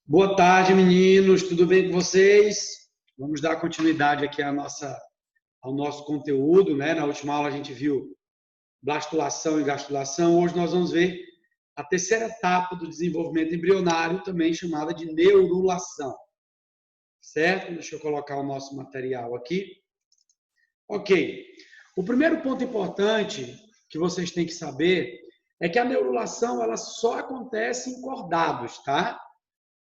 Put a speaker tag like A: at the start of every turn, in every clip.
A: Boa tarde, meninos. Tudo bem com vocês? Vamos dar continuidade aqui ao nosso conteúdo, né? Na última aula a gente viu blastulação e gastrulação. Hoje nós vamos ver a terceira etapa do desenvolvimento embrionário, também chamada de neurulação. Certo? Deixa eu colocar o nosso material aqui. Ok. O primeiro ponto importante que vocês têm que saber é que a neurulação ela só acontece em cordados, tá?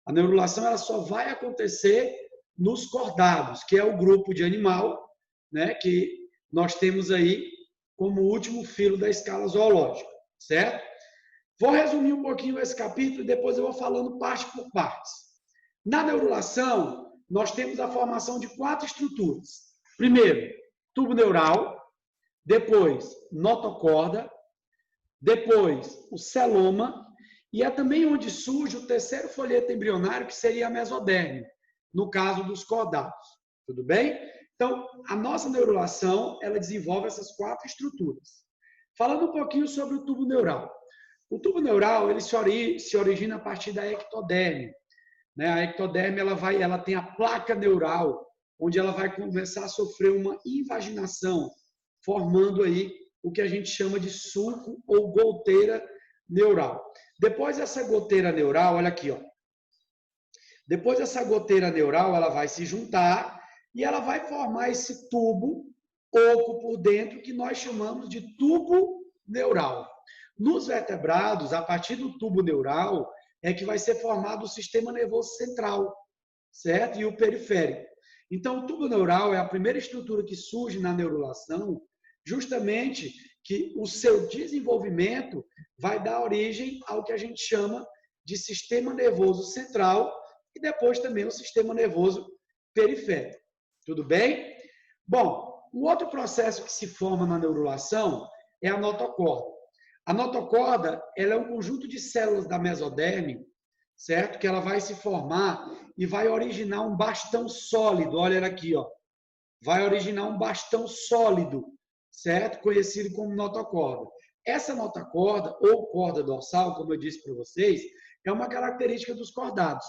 A: A neurulação ela só vai acontecer nos cordados, que é o grupo de animal, né, que nós temos aí como último filo da escala zoológica, certo? Vou resumir um pouquinho esse capítulo e depois eu vou falando parte por partes. Na neurulação, nós temos a formação de 4 estruturas. Primeiro, tubo neural, depois, notocorda, depois, o celoma, e é também onde surge o terceiro folheto embrionário, que seria a mesoderme, no caso dos cordados. Tudo bem? Então, a nossa neurulação, ela desenvolve essas 4 estruturas. Falando um pouquinho sobre o tubo neural. O tubo neural, ele se origina a partir da ectoderme. Né? A ectoderme, ela tem a placa neural, onde ela vai começar a sofrer uma invaginação, formando aí o que a gente chama de sulco ou goteira neural. Depois dessa goteira neural, olha aqui, ó. Depois dessa goteira neural, ela vai se juntar e ela vai formar esse tubo oco por dentro que nós chamamos de tubo neural. Nos vertebrados, a partir do tubo neural, é que vai ser formado o sistema nervoso central, certo? E o periférico. Então, o tubo neural é a primeira estrutura que surge na neurulação, justamente que o seu desenvolvimento vai dar origem ao que a gente chama de sistema nervoso central e depois também o sistema nervoso periférico. Tudo bem? Bom, um outro processo que se forma na neurulação é a notocorda. A notocorda, ela é um conjunto de células da mesoderme, certo? Que ela vai se formar e vai originar um bastão sólido. Olha ela aqui, ó. Vai originar um bastão sólido, certo? Conhecido como notocorda. Essa notocorda, ou corda dorsal, como eu disse para vocês, é uma característica dos cordados.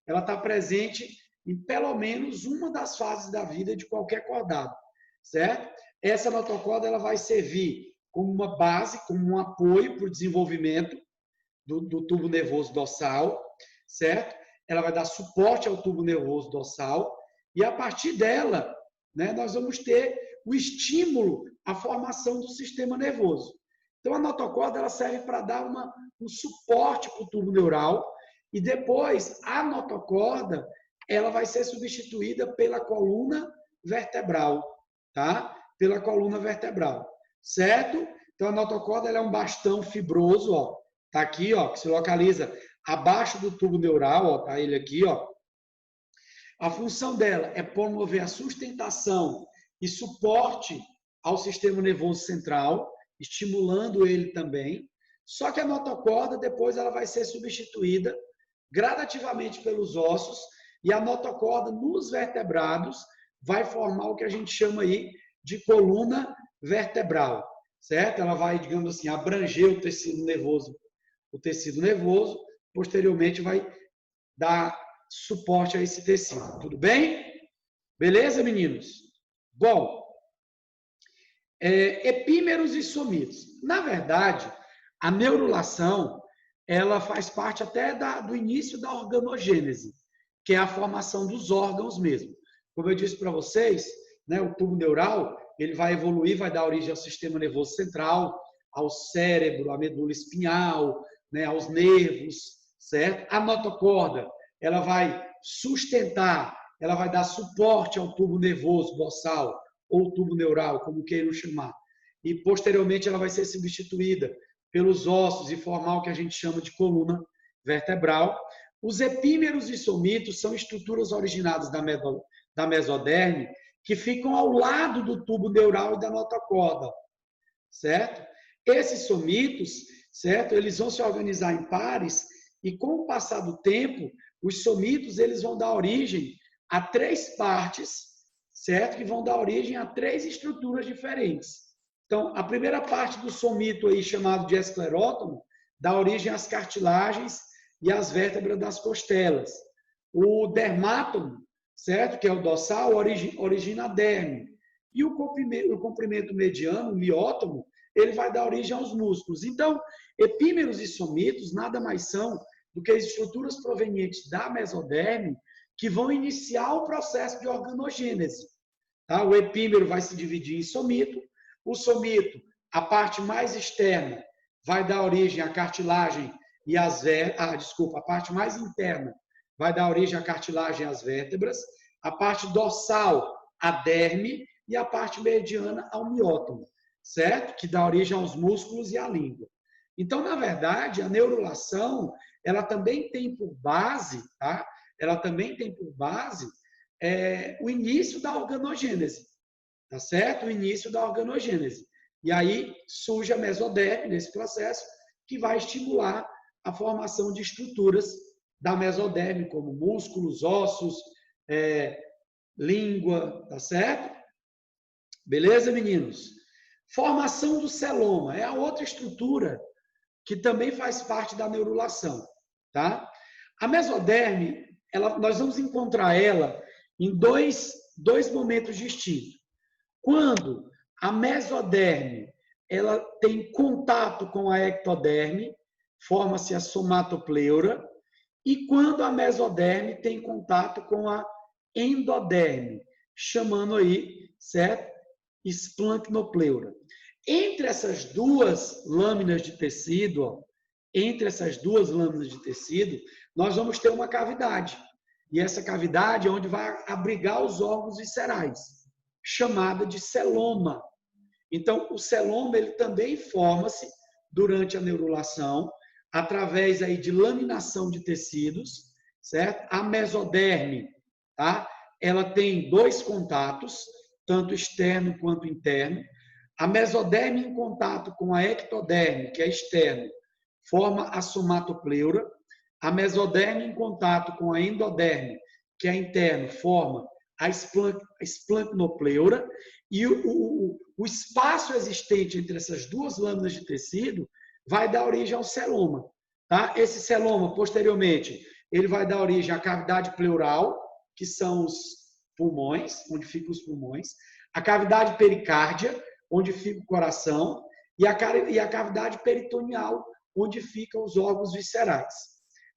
A: Ela está presente em pelo menos uma das fases da vida de qualquer cordado, certo? Essa notocorda ela vai servir como uma base, como um apoio para o desenvolvimento do tubo nervoso dorsal, certo? Ela vai dar suporte ao tubo nervoso dorsal e a partir dela, né, nós vamos ter o estímulo à formação do sistema nervoso. Então, a notocorda ela serve para dar um suporte para o tubo neural e depois a notocorda ela vai ser substituída pela coluna vertebral, tá? Pela coluna vertebral, certo? Então, a notocorda ela é um bastão fibroso, ó, tá aqui, ó, que se localiza abaixo do tubo neural, ó, tá ele aqui, ó. A função dela é promover a sustentação e suporte ao sistema nervoso central, estimulando ele também. Só que a notocorda depois ela vai ser substituída gradativamente pelos ossos e a notocorda nos vertebrados vai formar o que a gente chama aí de coluna vertebral, certo? Ela vai, digamos assim, abranger o tecido nervoso, posteriormente vai dar suporte a esse tecido. Tudo bem? Beleza, meninos? Bom, epímeros e somitos. Na verdade, a neurulação ela faz parte até do início da organogênese, que é a formação dos órgãos mesmo. Como eu disse para vocês, né, o tubo neural ele vai evoluir, vai dar origem ao sistema nervoso central, ao cérebro, à medula espinhal, né, aos nervos, certo? A notocorda ela vai sustentar, ela vai dar suporte ao tubo nervoso dorsal ou tubo neural, como queiram chamar. E posteriormente ela vai ser substituída pelos ossos e formar o que a gente chama de coluna vertebral. Os epímeros e somitos são estruturas originadas da mesoderme que ficam ao lado do tubo neural e da notocorda, certo? Esses somitos, certo? Eles vão se organizar em pares e com o passar do tempo, os somitos eles vão dar origem a 3 partes, certo? Que vão dar origem a 3 estruturas diferentes. Então, a primeira parte do somito aí chamado de esclerótomo dá origem às cartilagens e às vértebras das costelas. O dermátomo, certo? Que é o dorsal, origina a derme. E o comprimento mediano, o miótomo, ele vai dar origem aos músculos. Então, epímeros e somitos nada mais são do que as estruturas provenientes da mesoderme que vão iniciar o processo de organogênese. Tá? O epímero vai se dividir em somito. O somito, a parte mais externa, vai dar origem à cartilagem e às vértebras. A parte mais interna vai dar origem à cartilagem e às vértebras. A parte dorsal, a derme, e a parte mediana ao miótomo, certo? Que dá origem aos músculos e à língua. Então, na verdade, a neurulação, ela também tem por base, tá? Ela também tem por base o início da organogênese, tá certo? O início da organogênese. E aí surge a mesoderme nesse processo, que vai estimular a formação de estruturas da mesoderme, como músculos, ossos, língua, tá certo? Beleza, meninos? Formação do celoma é a outra estrutura que também faz parte da neurulação, tá? A mesoderme, nós vamos encontrar ela em dois momentos distintos. Quando a mesoderme ela tem contato com a ectoderme, forma-se a somatopleura, e quando a mesoderme tem contato com a endoderme, chamando aí, certo? Esplancnopleura. Entre essas duas lâminas de tecido, ó, nós vamos ter uma cavidade. E essa cavidade é onde vai abrigar os órgãos viscerais, chamada de celoma. Então, o celoma ele também forma-se durante a neurulação, através aí de laminação de tecidos, certo? A mesoderme, tá? Ela tem dois contatos, tanto externo quanto interno. A mesoderme em contato com a ectoderme, que é externo, forma a somatopleura. A mesoderme em contato com a endoderme, que é interno, forma a esplancnopleura. E o espaço existente entre essas duas lâminas de tecido vai dar origem ao celoma. Tá? Esse celoma, posteriormente, ele vai dar origem à cavidade pleural, que são os pulmões, onde ficam os pulmões, a cavidade pericárdia, onde fica o coração, e a cavidade peritoneal, onde ficam os órgãos viscerais.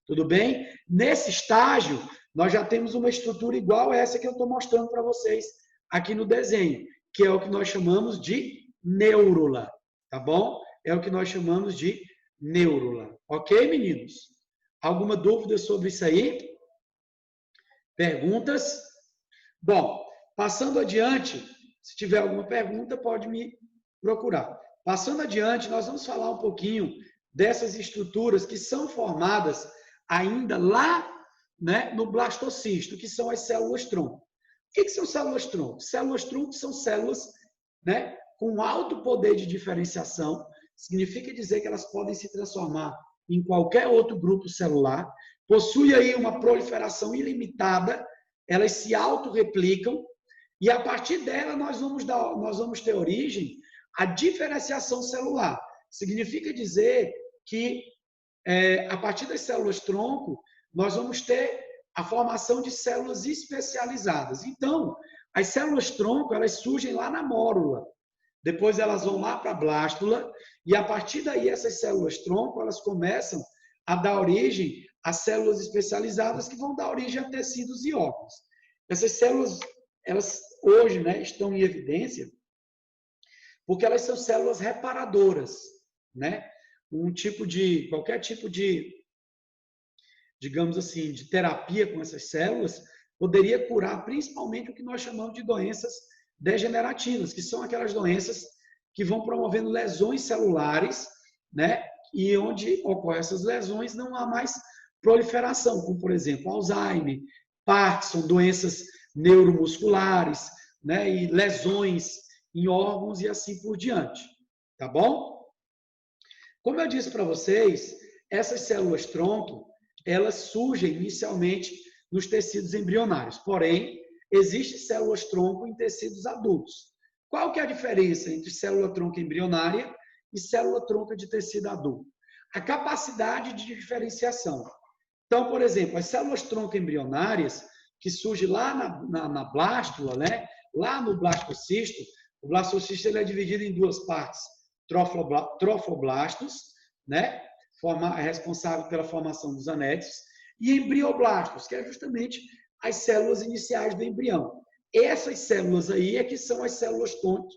A: Tudo bem? Nesse estágio, nós já temos uma estrutura igual a essa que eu estou mostrando para vocês aqui no desenho, que é o que nós chamamos de neurula, tá bom? É o que nós chamamos de neurula. Ok, meninos? Alguma dúvida sobre isso aí? Perguntas? Bom, passando adiante, se tiver alguma pergunta, pode me procurar. Passando adiante, nós vamos falar um pouquinho dessas estruturas que são formadas ainda lá, né, no blastocisto, que são as células-tronco. O que são células-tronco? Células-tronco são células, né, com alto poder de diferenciação, significa dizer que elas podem se transformar em qualquer outro grupo celular, possui aí uma proliferação ilimitada, elas se autorreplicam, e a partir dela nós vamos ter origem à diferenciação celular. Significa dizer que a partir das células-tronco, nós vamos ter a formação de células especializadas. Então, as células-tronco, elas surgem lá na mórula. Depois elas vão lá para a blástula, e a partir daí essas células-tronco, elas começam a dar origem a células especializadas que vão dar origem a tecidos e órgãos. Essas células, elas hoje, né, estão em evidência porque elas são células reparadoras, né? Qualquer tipo de, digamos assim, de terapia com essas células poderia curar principalmente o que nós chamamos de doenças degenerativas, que são aquelas doenças que vão promovendo lesões celulares, né? E onde ocorrem essas lesões não há mais proliferação, como por exemplo Alzheimer, Parkinson, doenças neuromusculares, né? E lesões em órgãos e assim por diante, tá bom? Como eu disse para vocês, essas células-tronco, elas surgem inicialmente nos tecidos embrionários, porém, existem células-tronco em tecidos adultos. Qual que é a diferença entre célula-tronco embrionária e célula-tronco de tecido adulto? A capacidade de diferenciação. Então, por exemplo, as células-tronco embrionárias, que surgem lá na blástula, né? Lá no blastocisto, o blastocisto ele é dividido em duas partes, trofoblastos, né? É responsável pela formação dos anexos, e embrioblastos, que é justamente as células iniciais do embrião. Essas células aí é que são as células-tronco,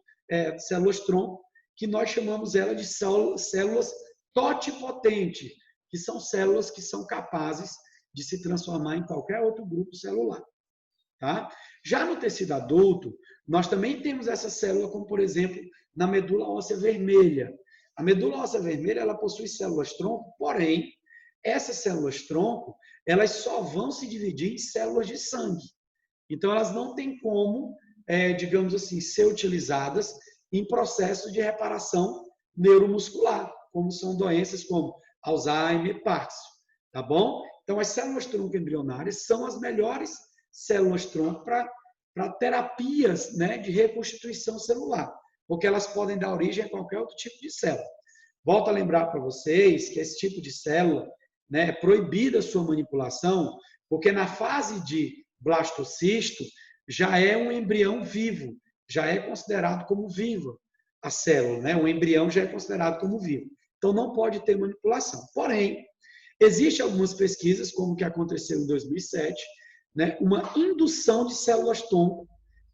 A: que nós chamamos ela de células totipotente, que são células que são capazes de se transformar em qualquer outro grupo celular. Tá? Já no tecido adulto, nós também temos essa célula, como por exemplo, na medula óssea vermelha. A medula óssea vermelha ela possui células-tronco, porém, essas células-tronco, elas só vão se dividir em células de sangue. Então, elas não têm como, digamos assim, ser utilizadas em processos de reparação neuromuscular, como são doenças como Alzheimer e Parkinson, tá bom? Então, as células-tronco embrionárias são as melhores células-tronco para terapias, né, de reconstituição celular, porque elas podem dar origem a qualquer outro tipo de célula. Volto a lembrar para vocês que esse tipo de célula, né, é proibida a sua manipulação, porque na fase de blastocisto já é um embrião vivo, já é considerado como viva a célula, né? O embrião já é considerado como vivo. Então não pode ter manipulação. Porém, existem algumas pesquisas, como que aconteceu em 2007, né, uma indução de células-tronco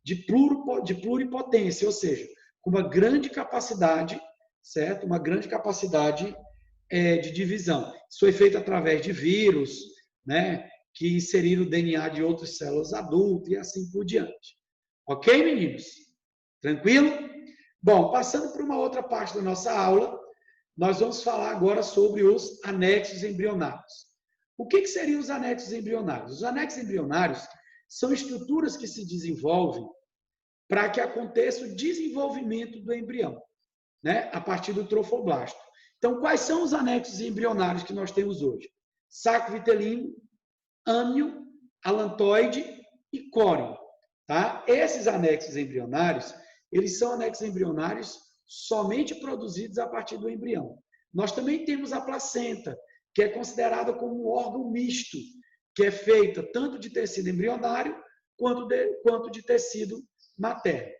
A: de pluripotência, ou seja, com uma grande capacidade, certo? Uma grande capacidade de divisão. Isso foi feito através de vírus, né, que inseriram o DNA de outras células adultas e assim por diante. Ok, meninos? Tranquilo? Bom, passando para uma outra parte da nossa aula, nós vamos falar agora sobre os anexos embrionários. O que seriam os anexos embrionários? Os anexos embrionários são estruturas que se desenvolvem para que aconteça o desenvolvimento do embrião, né, a partir do trofoblasto. Então, quais são os anexos embrionários que nós temos hoje? Saco vitelino, âmnio, alantoide e córeo. Tá? Esses anexos embrionários, eles são anexos embrionários somente produzidos a partir do embrião. Nós também temos a placenta, que é considerada como um órgão misto, que é feita tanto de tecido embrionário quanto de tecido materno.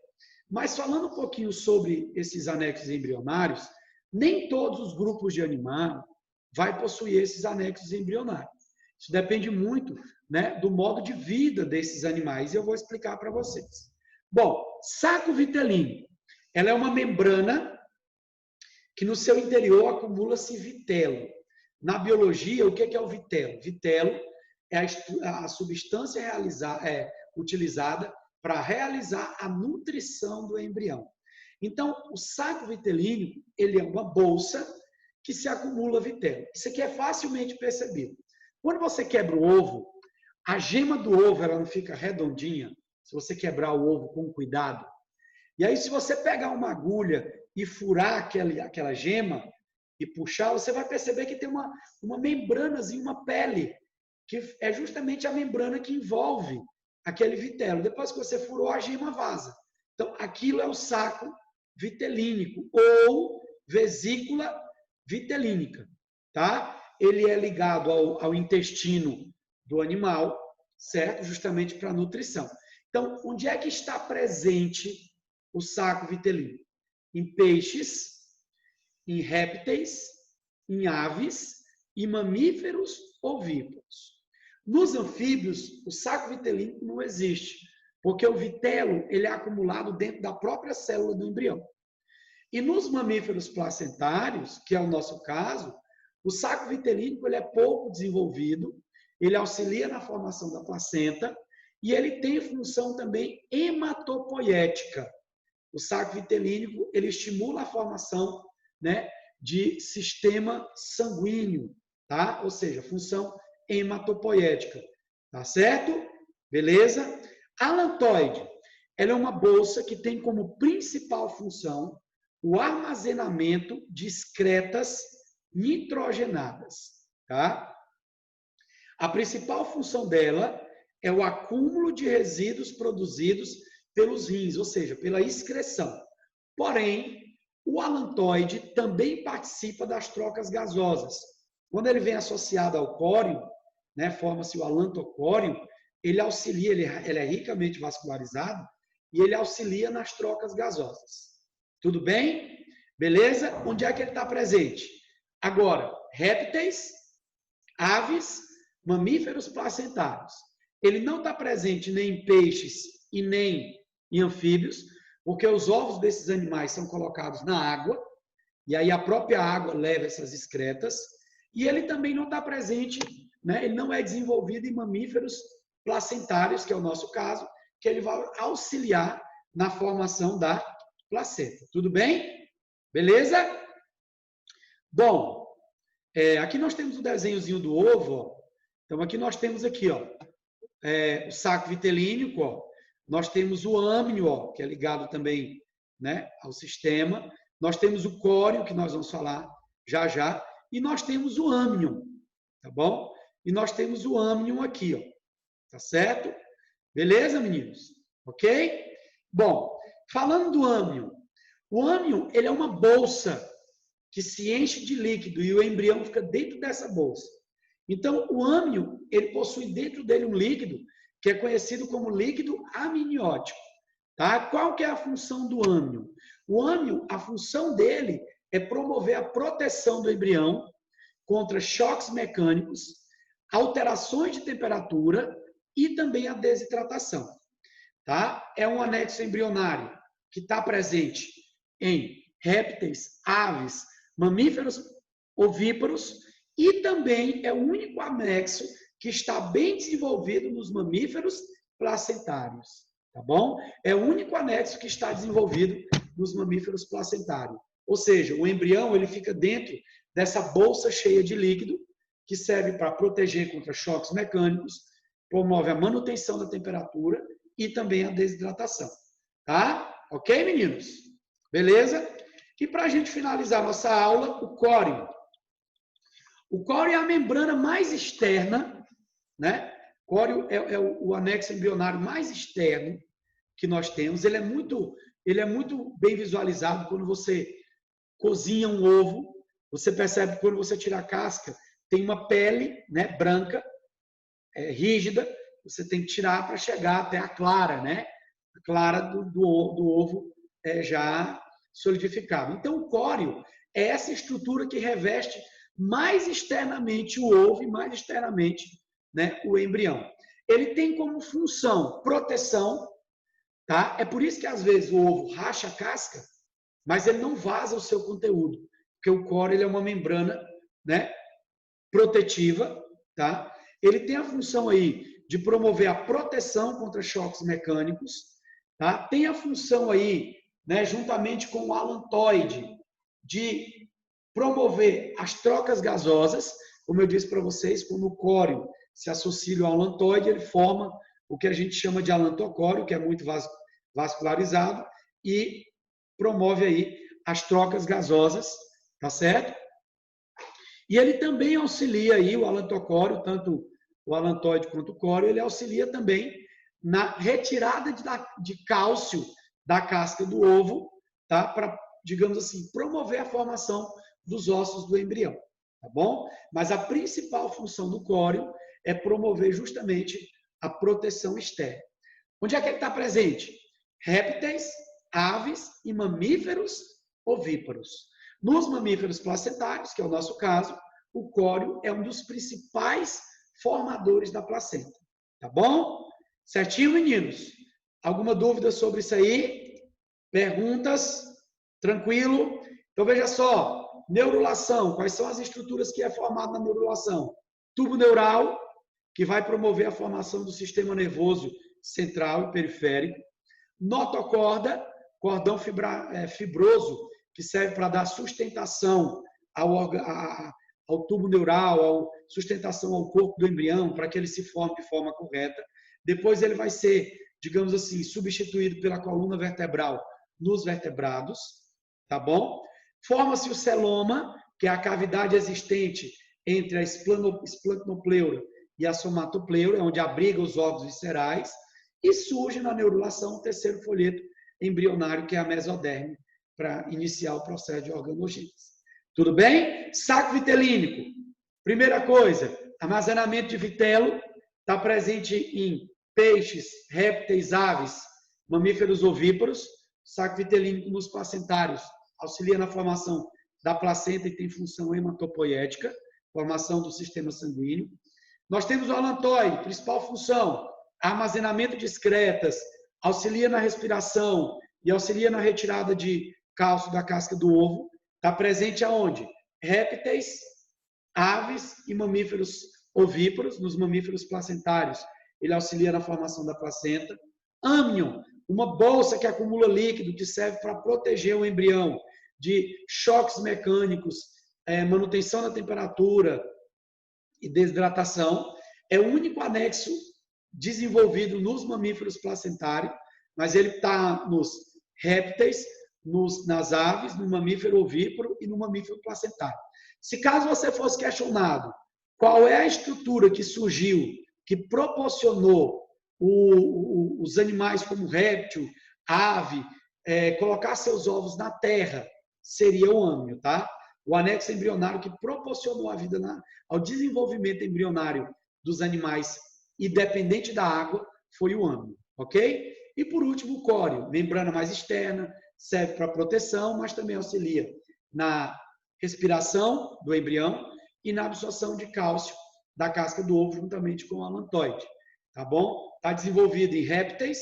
A: Mas falando um pouquinho sobre esses anexos embrionários, nem todos os grupos de animal vai possuir esses anexos embrionários. Isso depende muito, né, do modo de vida desses animais, e eu vou explicar para vocês. Bom, saco vitelino, ela é uma membrana que no seu interior acumula-se vitelo. Na biologia, o que é o vitelo? Vitelo é a substância utilizada para realizar a nutrição do embrião. Então, o saco vitelínico, ele é uma bolsa que se acumula vitelo. Isso aqui é facilmente percebido. Quando você quebra o ovo, a gema do ovo ela não fica redondinha, se você quebrar o ovo com cuidado. E aí, se você pegar uma agulha e furar aquela gema e puxar, você vai perceber que tem uma membranazinha, uma pele, que é justamente a membrana que envolve aquele vitelo. Depois que você furou, a gema vaza. Então, aquilo é o saco vitelínico ou vesícula vitelínica, tá? Ele é ligado ao intestino do animal, certo? Justamente para a nutrição. Então, onde é que está presente o saco vitelínico? Em peixes, em répteis, em aves e mamíferos ovíparos. Nos anfíbios, o saco vitelínico não existe, porque o vitelo ele é acumulado dentro da própria célula do embrião. E nos mamíferos placentários, que é o nosso caso, o saco vitelínico ele é pouco desenvolvido, ele auxilia na formação da placenta e ele tem função também hematopoética. O saco vitelínico ele estimula a formação, né, de sistema sanguíneo, tá? Ou seja, função hematopoética, tá certo? Beleza? A alantoide, ela é uma bolsa que tem como principal função o armazenamento de excretas nitrogenadas, tá? A principal função dela é o acúmulo de resíduos produzidos pelos rins, ou seja, pela excreção. Porém, o alantoide também participa das trocas gasosas. Quando ele vem associado ao córeo, né, forma-se o alantocório, ele auxilia, ele é ricamente vascularizado e ele auxilia nas trocas gasosas. Tudo bem? Beleza? Onde é que ele está presente? Agora, répteis, aves, mamíferos placentários. Ele não está presente nem em peixes e nem em anfíbios, porque os ovos desses animais são colocados na água, e aí a própria água leva essas excretas, e ele também não está presente, né? Ele não é desenvolvido em mamíferos placentários, que é o nosso caso, que ele vai auxiliar na formação da placenta. Tudo bem? Beleza? Bom, aqui nós temos o desenhozinho do ovo, ó. Então aqui nós temos aqui, ó, o saco vitelínico, ó. Nós temos o âmnio, ó, que é ligado também, né, ao sistema. Nós temos o córeo, que nós vamos falar já já, e nós temos o âmnion, tá bom? E nós temos o âmnion aqui, ó. Tá certo? Beleza, meninos? Ok? Bom, falando do âmnion, o âmnion, ele é uma bolsa que se enche de líquido e o embrião fica dentro dessa bolsa. Então, o âmnion, ele possui dentro dele um líquido que é conhecido como líquido amniótico. Tá? Qual que é a função do âmnion? O âmnion, a função dele é promover a proteção do embrião contra choques mecânicos, alterações de temperatura e também a desidratação. Tá? É um anexo embrionário que está presente em répteis, aves, mamíferos ovíparos e também é o único anexo que está bem desenvolvido nos mamíferos placentários. Tá bom? É o único anexo que está desenvolvido nos mamíferos placentários. Ou seja, o embrião ele fica dentro dessa bolsa cheia de líquido que serve para proteger contra choques mecânicos, promove a manutenção da temperatura e também a desidratação. Tá? Ok, meninos? Beleza? E para a gente finalizar nossa aula, o córeo. O córeo é a membrana mais externa, né? O córeo é o anexo embrionário mais externo que nós temos. Ele é muito bem visualizado quando você cozinha um ovo. Você percebe que quando você tira a casca, tem uma pele, né, branca, rígida. Você tem que tirar para chegar até a clara, né? A clara do ovo já solidificado. Então, o córeo é essa estrutura que reveste mais externamente o ovo e mais externamente, né, o embrião. Ele tem como função proteção, tá? É por isso que às vezes o ovo racha a casca, mas ele não vaza o seu conteúdo, porque o córeo ele é uma membrana, né, protetiva, tá? Ele tem a função aí de promover a proteção contra choques mecânicos, tá? Tem a função aí, né, juntamente com o alantoide, de promover as trocas gasosas, como eu disse para vocês, quando o córeo se associa ao alantoide, ele forma o que a gente chama de alantocóreo, que é muito vascularizado, e promove aí as trocas gasosas, tá certo? E ele também auxilia aí o alantocóreo, tanto o alantoide quanto o córeo, ele auxilia também na retirada de cálcio da casca do ovo, tá? Para, digamos assim, promover a formação dos ossos do embrião, tá bom? Mas a principal função do córeo é promover justamente a proteção externa. Onde é que ele está presente? Répteis, aves e mamíferos ovíparos. Nos mamíferos placentários, que é o nosso caso, o córeo é um dos principais formadores da placenta. Tá bom? Certinho, meninos? Alguma dúvida sobre isso aí? Perguntas? Tranquilo? Então, veja só. Neurulação. Quais são as estruturas que é formada na neurulação? Tubo neural, que vai promover a formação do sistema nervoso central e periférico. Notocorda, cordão fibroso, que serve para dar sustentação ao tubo neural, sustentação ao corpo do embrião, para que ele se forme de forma correta. Depois ele vai ser, digamos assim, substituído pela coluna vertebral nos vertebrados, tá bom? Forma-se o celoma, que é a cavidade existente entre a esplanocnopleura e a somatopleura, onde abriga os órgãos viscerais, e surge na neurulação o terceiro folheto embrionário, que é a mesoderme, para iniciar o processo de organogênese. Tudo bem? Saco vitelínico. Primeira coisa, armazenamento de vitelo está presente em peixes, répteis, aves, mamíferos ovíparos, saco vitelínico nos placentários, auxilia na formação da placenta e tem função hematopoética, formação do sistema sanguíneo. Nós temos o alantoide, principal função, armazenamento de excretas, auxilia na respiração e auxilia na retirada de cálcio da casca do ovo. Está presente aonde? Répteis, aves e mamíferos ovíparos, nos mamíferos placentários. Ele auxilia na formação da placenta. Âmnion, uma bolsa que acumula líquido, que serve para proteger o embrião de choques mecânicos, manutenção da temperatura e desidratação. É o único anexo desenvolvido nos mamíferos placentários, mas ele está nos répteis, nas aves, no mamífero ovíparo e no mamífero placentário. Se caso você fosse questionado qual é a estrutura que surgiu, que proporcionou os animais como réptil, ave, colocar seus ovos na terra, seria o âmnio, tá? O anexo embrionário que proporcionou a vida ao desenvolvimento embrionário dos animais, independente da água, foi o âmnio, ok? E por último, o córeo, membrana mais externa, serve para proteção, mas também auxilia na respiração do embrião e na absorção de cálcio da casca do ovo juntamente com o alantoide, tá bom? Está desenvolvido em répteis,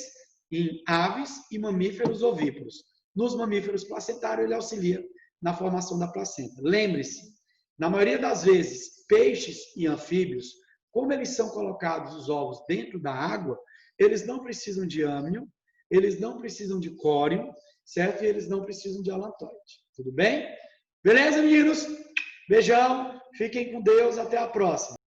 A: em aves e mamíferos ovíparos. Nos mamíferos placentários, ele auxilia na formação da placenta. Lembre-se, na maioria das vezes, peixes e anfíbios, como eles são colocados os ovos dentro da água, eles não precisam de âmnio, eles não precisam de córeo, certo? E eles não precisam de alantoide. Tudo bem? Beleza, meninos? Beijão, fiquem com Deus, até a próxima.